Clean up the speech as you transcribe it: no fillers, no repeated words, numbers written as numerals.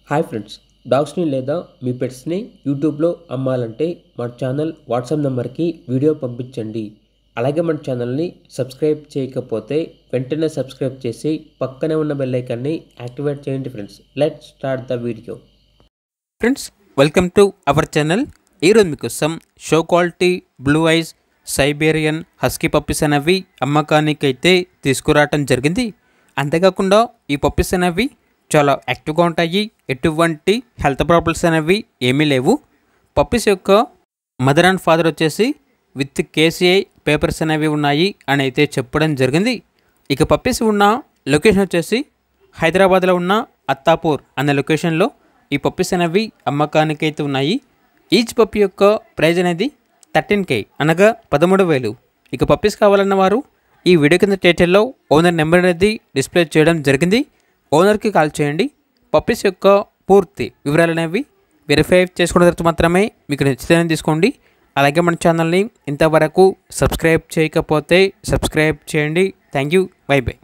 Hi friends, డాగ్స్ని లేదా మీ పెట్స్ని యూట్యూబ్లో అమ్మాలంటే మన ఛానల్ వాట్సాప్ నెంబర్కి వీడియో పంపించండి. అలాగే మన ఛానల్ని సబ్స్క్రైబ్ చేయకపోతే వెంటనే సబ్స్క్రైబ్ చేసి పక్కనే ఉన్న బెల్ ఐకాన్ని యాక్టివేట్ చేయండి friends. Let's start the video. Friends, welcome to our channel. ఈరోజు మీకోసం show quality blue ice Siberian husky puppies అనేవి అమ్మకానికి అయితే తీసుకురావటం జరిగింది. అంతేకాకుండా ఈ పప్పీస్ అనేవి చాలా యాక్టివ్గా ఉంటాయి. ఎటువంటి హెల్త్ ప్రాబ్లమ్స్ అనేవి ఏమీ లేవు. పప్పీస్ యొక్క మదర్ అండ్ ఫాదర్ వచ్చేసి విత్ కేసీఐ పేపర్స్ అనేవి ఉన్నాయి అని అయితే చెప్పడం జరిగింది. ఇక పప్పీస్ ఉన్న లొకేషన్ వచ్చేసి హైదరాబాద్లో ఉన్న అత్తాపూర్ అనే లొకేషన్లో ఈ పప్పీస్ అనేవి అమ్మకానికి అయితే ఉన్నాయి. ఈచ్ పప్పీ యొక్క ప్రైజ్ అనేది 13K అనగా 13,000. ఇక పప్పీస్ కావాలన్న వారు ఈ వీడియో కింద టైటిల్లో ఓనర్ నెంబర్ అనేది డిస్ప్లే చేయడం జరిగింది. ఓనర్కి కాల్ చేయండి. పప్పీస్ యొక్క పూర్తి వివరాలు అనేవి వెరిఫై చేసుకున్న తర్వాత మాత్రమే మీకు నచ్చితేనే తీసుకోండి. అలాగే మన ఛానల్ని ఇంతవరకు సబ్స్క్రైబ్ చేయకపోతే సబ్స్క్రైబ్ చేయండి. Thank you. By by.